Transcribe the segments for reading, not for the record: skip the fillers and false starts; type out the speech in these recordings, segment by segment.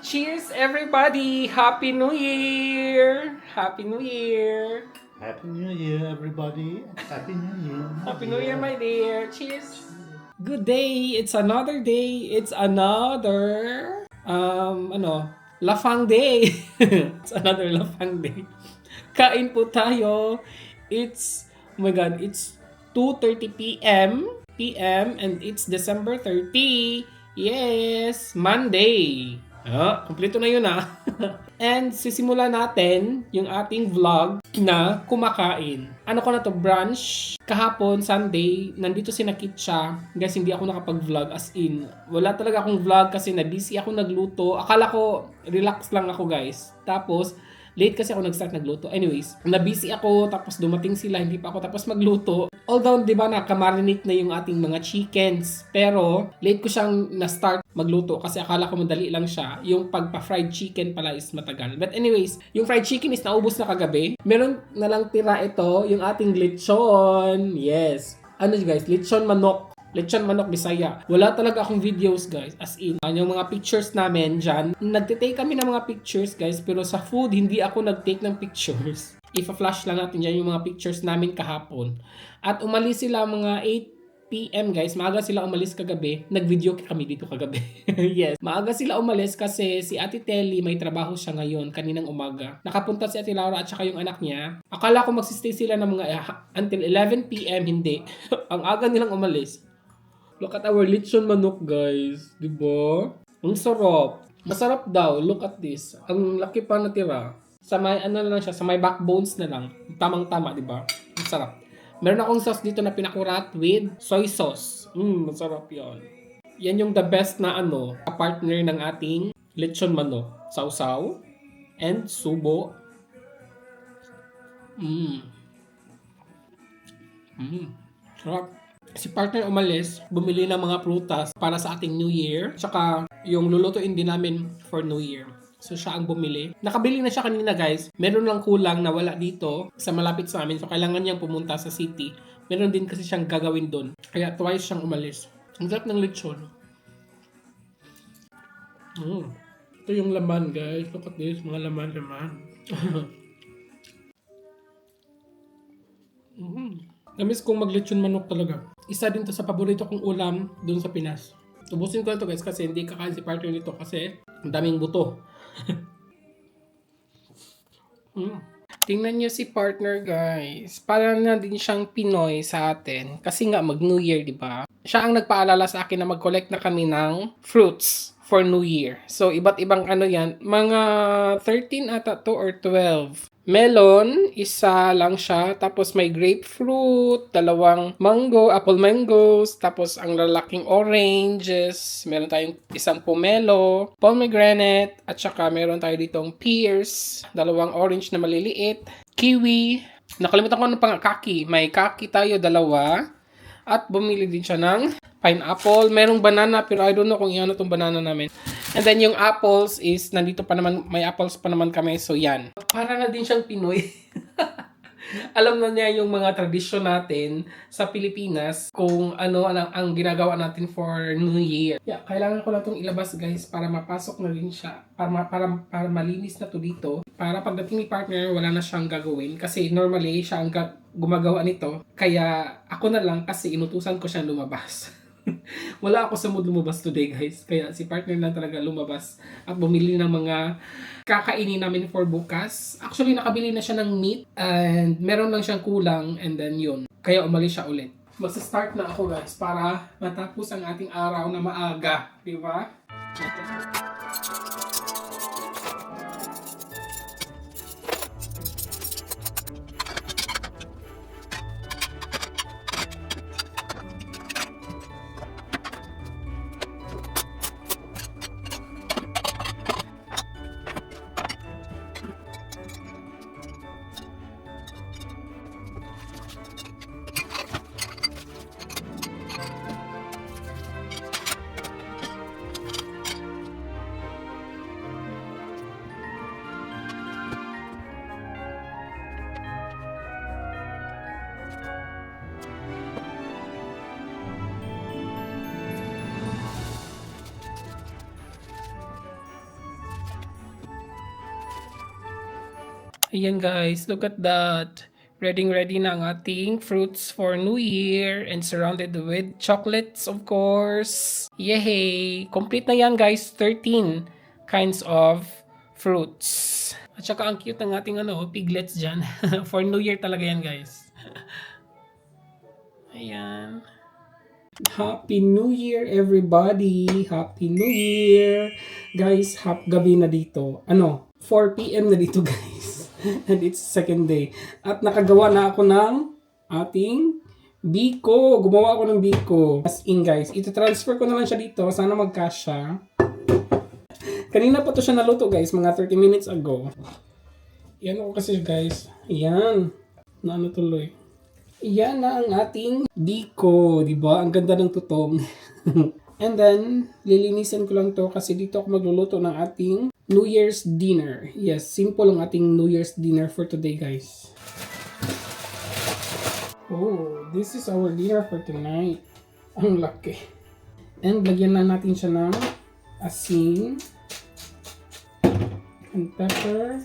Cheers, everybody! Happy New Year! Happy New Year! Happy New Year, everybody. Happy New Year. Happy New Year, my dear! Cheers! Good day! It's another day! It's another... Lafang Day! It's another Lafang Day. Kain po tayo. Oh my God, it's 2:30 p.m. and it's December 30. Yes! Monday! Kompleto na yun And sisimula natin yung ating vlog na kumakain. Ano ko na to, brunch. Kahapon, Sunday, nandito si Nakitcha. Guys, hindi ako nakapag-vlog as in. Wala talaga akong vlog kasi na-busy ako nagluto. Akala ko, relax lang ako guys. Tapos, late kasi ako nag-start nagluto. Anyways, na-busy ako, tapos dumating sila, hindi pa ako tapos magluto. Although, di ba, nakamarinate na yung ating mga chickens. Pero, late ko siyang na-start magluto kasi akala ko madali lang siya. Yung pagpa-fried chicken pala is matagal. But anyways, yung fried chicken is naubos na kagabi. Meron na lang tira ito, yung ating lechon. Yes. Ano guys, lechon manok. Lechon manok Bisaya. Wala talaga akong videos guys. As in, yung mga pictures namin dyan. Nagtitake kami ng mga pictures guys. Pero sa food, hindi ako nagtake ng pictures. Ipa-flash lang natin dyan yung mga pictures namin kahapon. At umalis sila mga 8 p.m. guys. Maaga sila umalis kagabi. Nag-video kami dito kagabi. Yes. Maaga sila umalis kasi si Ate Telly may trabaho siya ngayon kaninang umaga. Nakapunta si Ate Laura at saka yung anak niya. Akala ko magsistay sila ng mga until 11 p.m. Hindi. Ang aga nilang umalis. Look at our lechon manok, guys. Diba? Ang sarap. Masarap daw. Look at this. Ang laki pa natira. Sa may, lang siya, sa may backbones na lang. Tamang-tama, diba? Ang sarap. Meron akong sauce dito na pinakurat with soy sauce. Masarap yan. Yan yung the best na partner ng ating lechon manok. Sausaw and subo. Sarap. Si partner umalis, bumili ng mga prutas para sa ating New Year. Tsaka yung lulutuin din namin for New Year. So siya ang bumili. Nakabili na siya kanina guys. Meron lang kulang na wala dito sa malapit sa amin. So kailangan niyang pumunta sa city. Meron din kasi siyang gagawin doon. Kaya twice siyang umalis. Ang sarap ng lechon. Ito yung laman guys. Look at this. Mga laman. Namiss kong maglechon manok talaga. Isa din to sa paborito kong ulam doon sa Pinas. Ubusin ko na to guys kasi hindi kakain si partner nito kasi ang daming buto. Tingnan nyo si partner guys. Para na din siyang Pinoy sa atin. Kasi nga mag New Year, di ba? Siya ang nagpaalala sa akin na mag-collect na kami ng fruits for New Year. So iba't ibang yan. Mga 13 ata to or 12. Melon, isa lang siya. Tapos may grapefruit, 2 apple mangoes, tapos ang lalaking oranges. Meron tayong isang pomelo, pomegranate, at saka meron tayo ditong pears, 2 orange na maliliit, kiwi. Nakalimutan ko kaki. May kaki tayo 2. At bumili din siya ng pineapple. Merong banana pero I don't know kung ano tong banana namin. And then yung apples is nandito pa naman, may apples pa naman kami. So yan. Para na din siyang Pinoy. Alam na niya yung mga tradisyon natin sa Pilipinas kung ano ang ginagawa natin for New Year. Yeah, kailangan ko na itong ilabas guys para mapasok na rin siya. Para malinis na to dito. Para pagdating ni partner, wala na siyang gagawin. Kasi normally, siya ang gumagawa nito. Kaya ako na lang kasi inutusan ko siyang lumabas. Wala ako sa mood lumabas today guys. Kaya si partner lang talaga lumabas at bumili ng mga kakainin namin for bukas. Actually, nakabili na siya ng meat and meron lang siyang kulang and then yun. Kaya umalis siya ulit. Magsa-start na ako guys para matapos ang ating araw na maaga. Diba? Ayan guys, look at that. Ready na ang ating fruits for New Year and surrounded with chocolates of course. Yay! Complete na yan guys, 13 kinds of fruits. At saka ang cute ng ating piglets dyan. For New Year talaga yan guys. Ayan. Happy New Year everybody! Happy New Year! Guys, gabi na dito. 4 p.m. na dito guys. And it's second day. At nakagawa na ako ng ating biko. Gumawa ako ng biko. As in guys, ito-transfer ko naman siya dito. Sana magkasya. Kanina pa to siya naluto guys, mga 30 minutes ago. Yan ako kasi guys. Yan. Tuloy. Yan na ang ating biko. Diba? Ang ganda ng tutong. And then, lilinisin ko lang to kasi dito ako magluluto ng ating New Year's dinner. Yes, simple ang ating New Year's dinner for today, guys. Oh, this is our dinner for tonight. Ang laki. And lagyan na natin siya ng asin and pepper.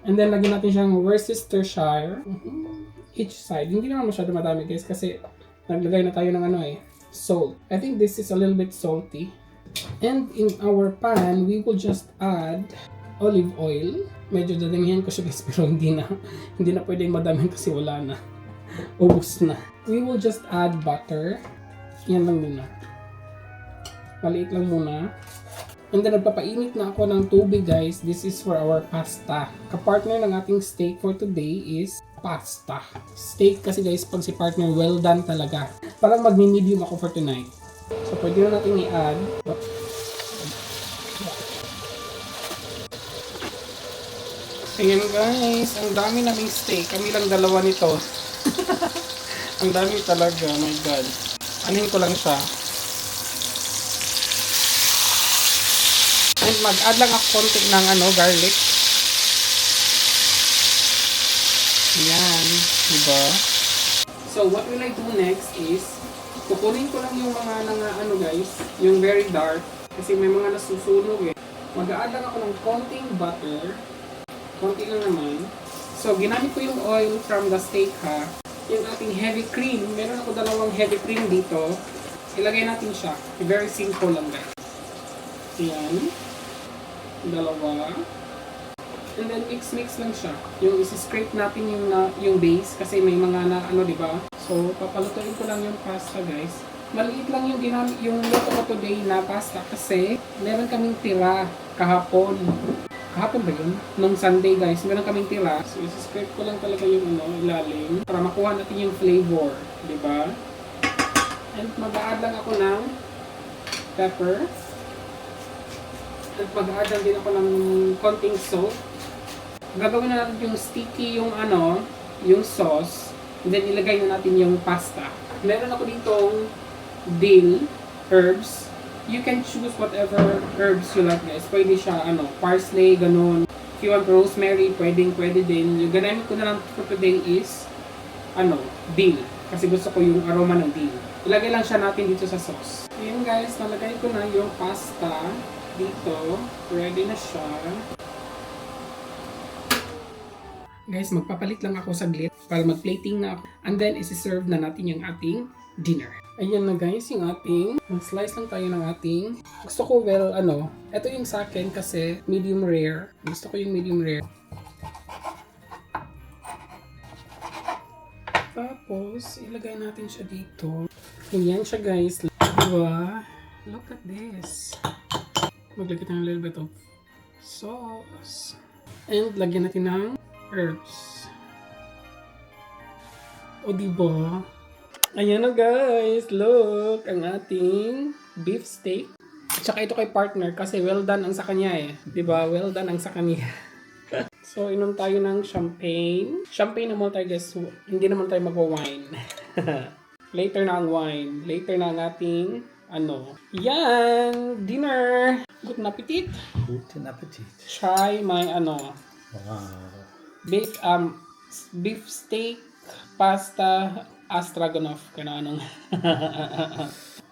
And then lagyan natin siyang Worcestershire. Each side. Hindi naman masyado madami, guys, kasi naglagay na tayo ng salt. I think this is a little bit salty. And in our pan, we will just add olive oil. Medyo dadamihan ko siya guys, pero hindi na pwedeng madamihan kasi wala na. Ubus na. We will just add butter. Yan lang muna. Maliit lang muna. And then nagpapainit na ako ng tubig guys. This is for our pasta. Kapartner ng ating steak for today is pasta. Steak kasi guys, pag si partner, well done talaga. Parang mag-medium ako for tonight. So, pwede na natin i-add. Ayan guys, ang dami naming steak. Kami lang dalawa nito. Ang dami talaga, oh my god. Anin ko lang siya. And mag-add lang ako konti ng garlic. Ayan, diba? So, what will I do next is, kukunin ko lang yung mga guys, yung very dark, kasi may mga nasusunog eh. Mag-a-add lang ako ng konting butter, konti lang naman. So, ginamit ko yung oil from the steak ha. Yung ating heavy cream, meron ako dalawang heavy cream dito. Ilagay natin siya. Very simple lang guys. Ayan. Dalawa. And then mix lang siya. Yung isi-scrape natin yung base kasi may mga diba? So, papalutuin ko lang yung pasta, guys. Maliit lang yung luto ko today na pasta kasi meron kaming tira kahapon. Kahapon ba yun? Nung Sunday, guys, meron kaming tira. So, isi-scrape ko lang talaga yung ilalim para makuha natin yung flavor, diba? And mag-a-add lang ako ng pepper. At mag-a-add lang din ako ng konting salt. Gagawin na natin yung sticky yung sauce. And then ilagay na natin yung pasta. Meron ako ditong dill, herbs. You can choose whatever herbs you like guys. Pwede siya parsley, ganun. If you want rosemary, pwede din. Yung ganamit ko na lang for today is dill. Kasi gusto ko yung aroma ng dill. Ilagay lang siya natin dito sa sauce. Ayan guys, nalagay ko na yung pasta dito. Ready na siya. Guys, magpapalit lang ako saglit para mag-plating na ako. And then, isi-serve na natin yung ating dinner. Ayan na guys, yung ating, mag-slice lang tayo ng ating, gusto ko ito yung sa akin kasi medium rare. Gusto ko yung medium rare. Tapos, ilagay natin siya dito. Ayan siya guys. Diba? Look at this. Maglagay tayo ng little bit of sauce. And lagyan natin ng herbs. O diba? Ayan na guys, look! Ang ating beef steak. Tsaka ito kay partner kasi well done ang sa kanya eh. Diba? Well done ang sa kanya. So, inom tayo ng champagne. Champagne naman tayo guys. Hindi naman tayo mag-wine. Later na ang wine. Later na ang ating Yan! Dinner! Good appetit! Guten Appetit. Try my Wow. beef steak, pasta, stroganoff.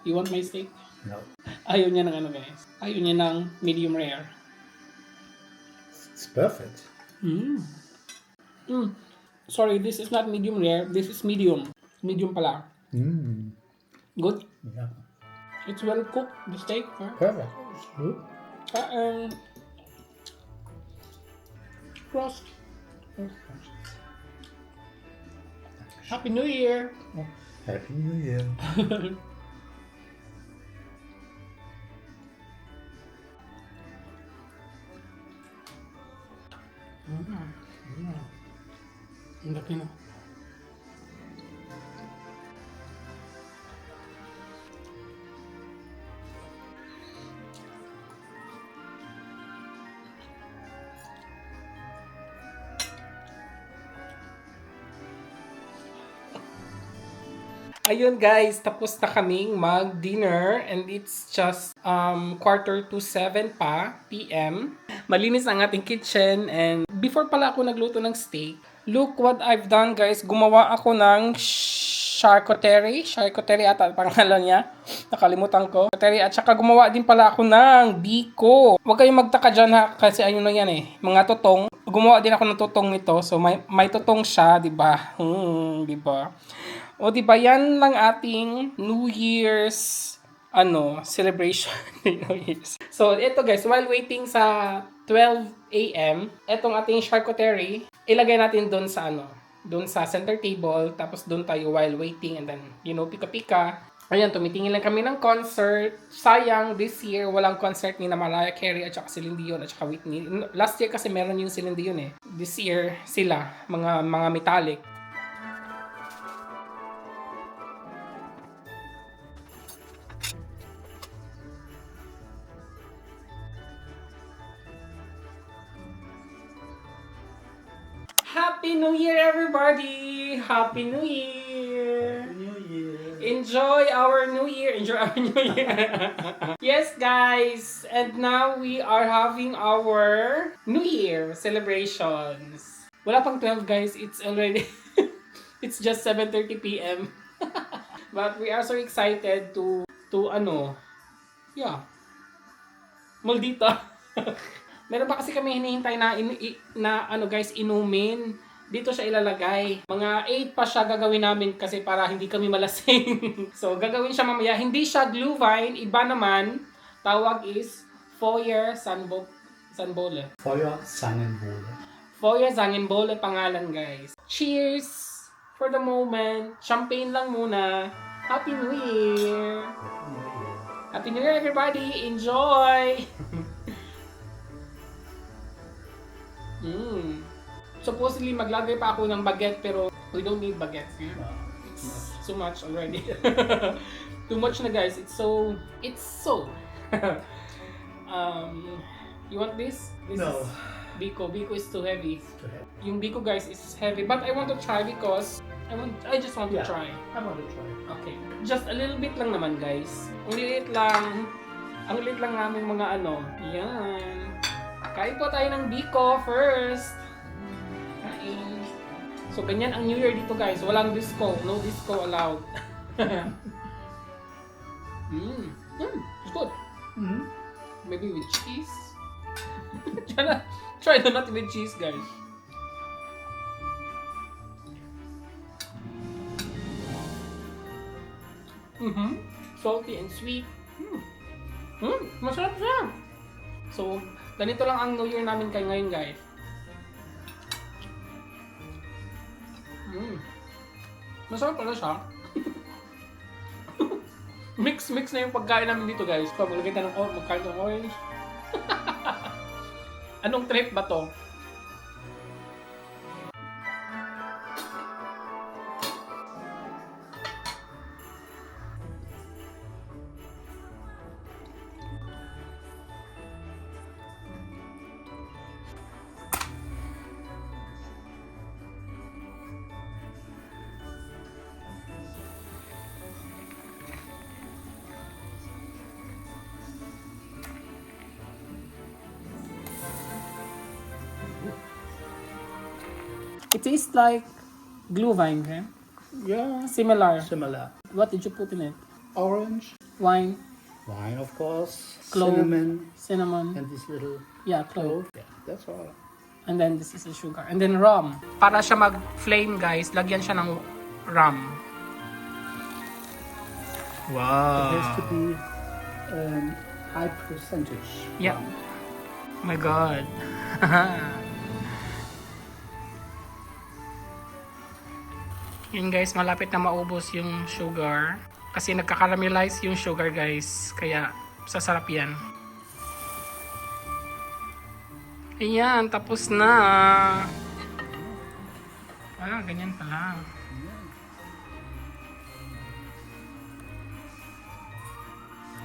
You want my steak? No. Ayaw niya ng guys. Ayaw niya ng medium rare. It's perfect. Mm. Mm. Sorry, this is not medium rare. This is medium. Medium pala. Mm. Good. Yeah. It's well cooked, the steak. Huh? Perfect. It's good. Crust. Happy New Year! Oh, Happy New Year. Ang laki na. Ayun guys, tapos na kaming mag-dinner and it's just 6:45 pa PM. Malinis ang ating kitchen and before pala ako nagluto ng steak, look what I've done guys. Gumawa ako ng charcuterie ata pangalan niya. Nakalimutan ko. Charcuterie at saka gumawa din pala ako ng biko. Huwag kayong magtaka dyan ha kasi ayun na yan eh. Mga tutong. Gumawa din ako ng tutong nito. So may tutong siya, 'di ba? 'Di ba? O di ba yan lang ating New Year's celebration. New Year's. So ito guys, while waiting sa 12 AM, etong ating charcuterie, ilagay natin doon sa doon sa center table, tapos doon tayo while waiting and then pika-pika. Ayan, tumitingin lang kami ng concert. Sayang, this year, walang concert ni Mariah Carey at saka Celine Dion at saka Whitney. Last year kasi meron yung Celine Dion eh. This year, sila, mga metallic. Happy New Year, everybody! Happy New Year! Happy New Year. Enjoy our New Year! Enjoy our New Year! Yes, guys! And now we are having our New Year celebrations. Wala pang 12, guys. It's already... it's just 7:30 PM. But we are so excited to Maldita. Meron pa kasi kami hinihintay na guys, inumin. Dito siya ilalagay. Mga 8 pa siya gagawin namin kasi para hindi kami malasing. So, gagawin siya mamaya. Hindi siya glühwein. Iba naman. Tawag is Feuer Sanbole. Feuer Sangenbowle. Feuer Sangenbole pangalan, guys. Cheers! For the moment. Champagne lang muna. Happy New Year! Happy New Year. Happy New Year, everybody! Enjoy! Supposedly, maglagay pa ako ng baguette pero we don't need baguettes. It's too much already. Too much na guys. It's so... You want this? This No. is Biko. Biko is too heavy. Too heavy. Yung Biko guys is heavy. But I want to try because I just want to try. I want to try. Okay. Just a little bit lang naman guys. Ang liit lang. Ang liit lang namin mga Yan. Kain po tayo ng Biko first. Kain. So, ganyan ang New Year dito guys. Walang disco. No disco allowed. It's good. Mm-hmm. Maybe with cheese. Try the nut with cheese guys. Salty and sweet. Masarap siya. So, ganito lang ang New Year namin kay ngayon, guys. Masarap pala siya. Mix na yung pagkain namin dito, guys. So, maglagay tayo ng magkain ng orange. Anong trip ba to? It tastes like glühwein, okay? Yeah. Similar. Similar. What did you put in it? Orange. Wine, Wine, of course. Clove. Cinnamon. cinnamon. And this little Yeah, clove. clove. Yeah, that's all. And then this is the sugar. And then rum. Para siya mag-flame guys, lagyan siya ng rum. It Wow. has to be high percentage. Yeah. Oh my god. Yun guys, malapit na maubos yung sugar. Kasi nagka-caramelize yung sugar guys. Kaya sasarap yan. Ayan, tapos na. Ganyan pala.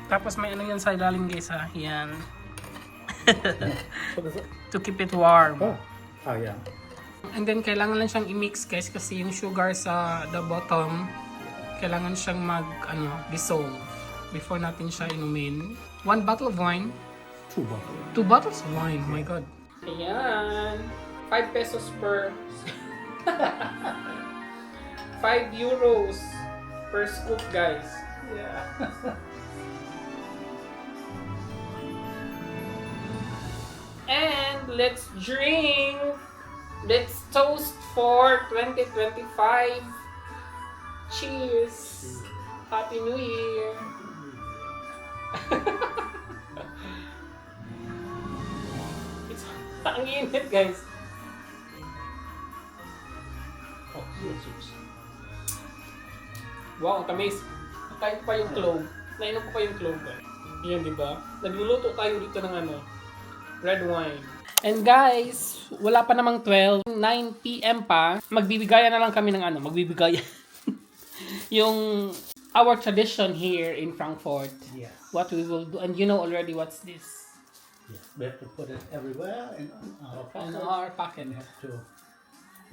Tapos may ano yan sa ilalim guys ha. Yan. What is it? To keep it warm. Oh, yeah. And then kailangan lang siyang i-mix guys kasi yung sugar sa the bottom kailangan siyang dissolve before natin siya inumin. 1 bottle of wine. 2 bottles. 2 bottles of wine. Oh my god. Ayan. 5 pesos per 5 euros per scoop guys. Yeah. And let's drink. Let's toast for 2025. Cheers. Happy New Year. Ang init guys. Oh, yes. Wow, tamis. Nakain ko pa yung clove. Nainom ko pa yung clove guys. Yan diba? Nagluluto tayo dito ng red wine. And guys, wala pa namang 12, 9 PM pa. Magbibigayan na lang kami ng magbibigayan. Yung our tradition here in Frankfurt. Yes. What we will do, and you know already what's this. Yes. We have to put it everywhere in our pocket. In our pocket. We have to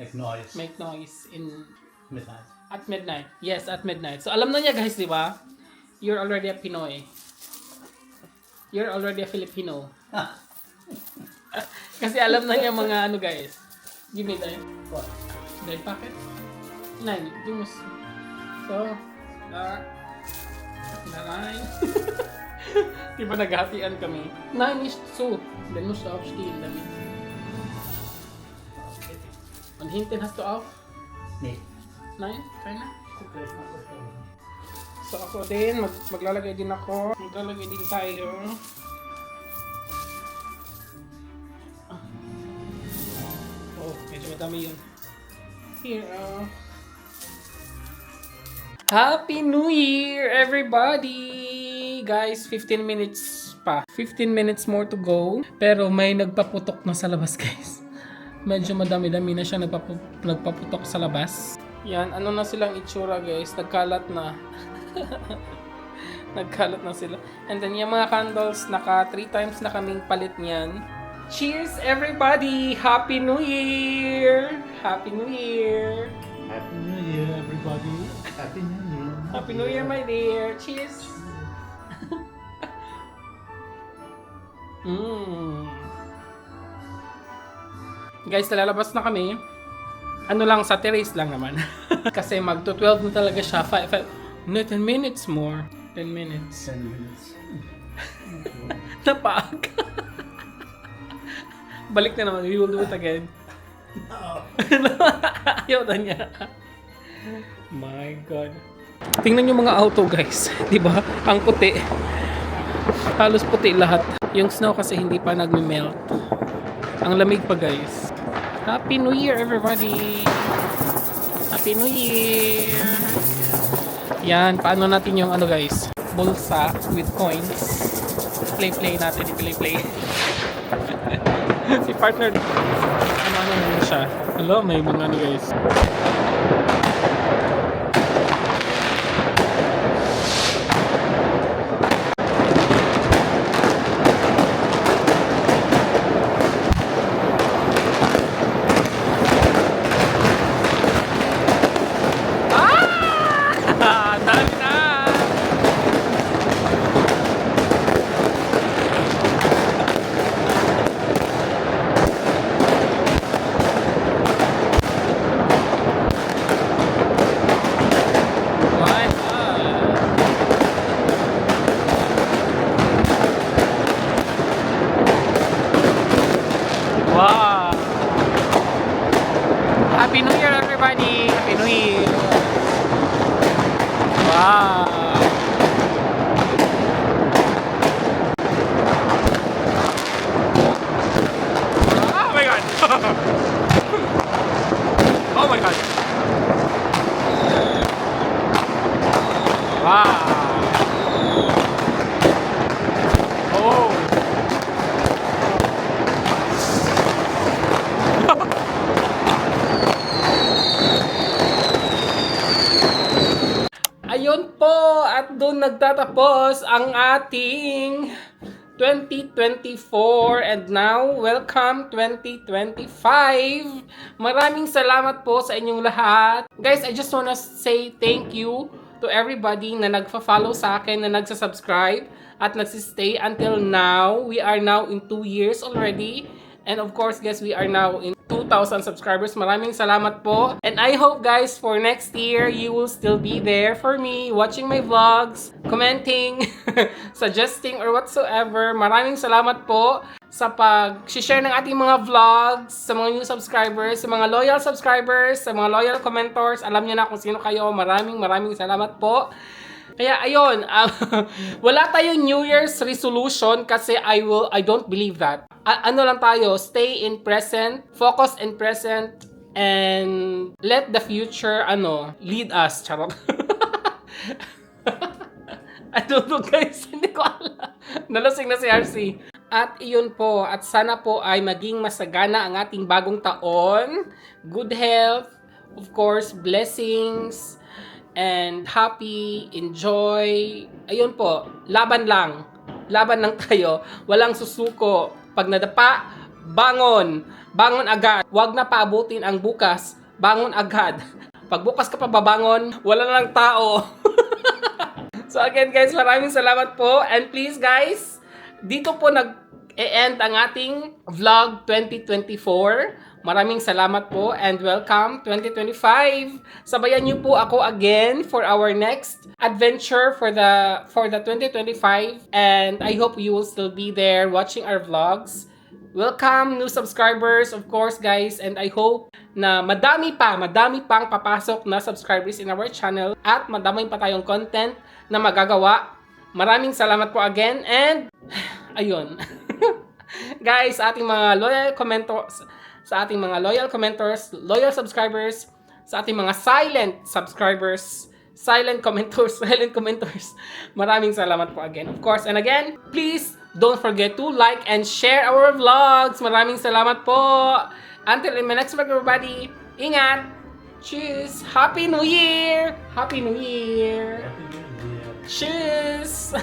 make noise. Make noise in Midnight. at midnight. Yes, at midnight. So alam na niya guys, di ba? You're already a Pinoy. You're already a Filipino. Kasi alam na niya mga guys. Give me that. What? That packet. 9. You must. So, nine. Di ba naghatian kami? 9 is 2. Then musst du aufstehen damit. Okay. Und hinten hast du auf? Nee. Nein? Keine? Okay, okay. So ako din, maglalagay din ako. Maglalagay din tayo. Oh, medyo madami yun. Here, Happy New Year, everybody! Guys, 15 minutes pa. 15 minutes more to go. Pero may nagpaputok na sa labas, guys. Medyo madami-dami na siya nagpaputok sa labas. Yan, ano na silang itsura, guys. Nagkalat na. Nagkalat na sila. And then yung mga candles, naka 3 times na kaming palit niyan. Cheers, everybody! Happy New Year! Happy New Year! Happy New Year, everybody. Happy New Year. Happy New Year, my dear. Cheers. Guys, lalabas na kami. Ano lang, sa terrace lang naman. Kasi magto-12 na talaga siya. 10 minutes more. 10 minutes. 10 minutes. Napag. Balik na naman. We will do it again. Ayaw na niya. My God. Tingnan yung mga auto guys. Diba? Ang puti. Halos puti lahat. Yung snow kasi hindi pa nagme-melt. Ang lamig pa guys. Happy New Year everybody! Happy New Year! Yan. Paano natin yung guys? Bulsa with coins. Play natin. I-play. Si partner. Ano naman siya? Hello, may mga guys. Dami na! New Year! Wow! Oh my God! Oh my God! Wow! Oh! Ayun po, at doon nagtatapos ang ating 2024, and now, welcome 2025! Maraming salamat po sa inyong lahat. Guys, I just wanna say thank you to everybody na nagfa-follow sa akin, na nagsasubscribe at nagsistay until now. We are now in 2 years already. And of course, guys, we are now in 2,000 subscribers. Maraming salamat po. And I hope, guys, for next year, you will still be there for me, watching my vlogs, commenting, suggesting, or whatsoever. Maraming salamat po sa pag-share ng ating mga vlogs, sa mga new subscribers, sa mga loyal subscribers, sa mga loyal commentors. Alam niyo na kung sino kayo. Maraming salamat po. Kaya ayun, wala tayong New Year's resolution kasi I don't believe that. Ano lang tayo, stay in present, focus in present, and let the future lead us. Charot. I don't know, guys, hindi ko alam. Nalasing na si RC. At iyon po, at sana po ay maging masagana ang ating bagong taon. Good health, of course, blessings, and happy, enjoy. Ayun po, laban lang. Laban lang tayo. Walang susuko. Pag nadapa, bangon. Bangon agad. Huwag na paabutin ang bukas. Bangon agad. Pag bukas ka pa babangon, wala na lang tao. So again, guys, maraming salamat po. And please, guys, dito po nag-e-end ang ating vlog 2024. Maraming salamat po and welcome 2025. Sabayan niyo po ako again for our next adventure for the 2025, and I hope you will still be there watching our vlogs. Welcome new subscribers, of course, guys, and I hope na madami pang papasok na subscribers in our channel at madami pa tayong content na magagawa. Maraming salamat po again, and ayun. Guys, ating mga loyal commentors, sa ating mga loyal commentors, loyal subscribers, sa ating mga silent subscribers, silent commentors, maraming salamat po again, of course. And again, please don't forget to like and share our vlogs. Maraming salamat po. Until in my next vlog, everybody, ingat. Cheers. Happy New Year. Happy New Year. Happy New Year. Cheers.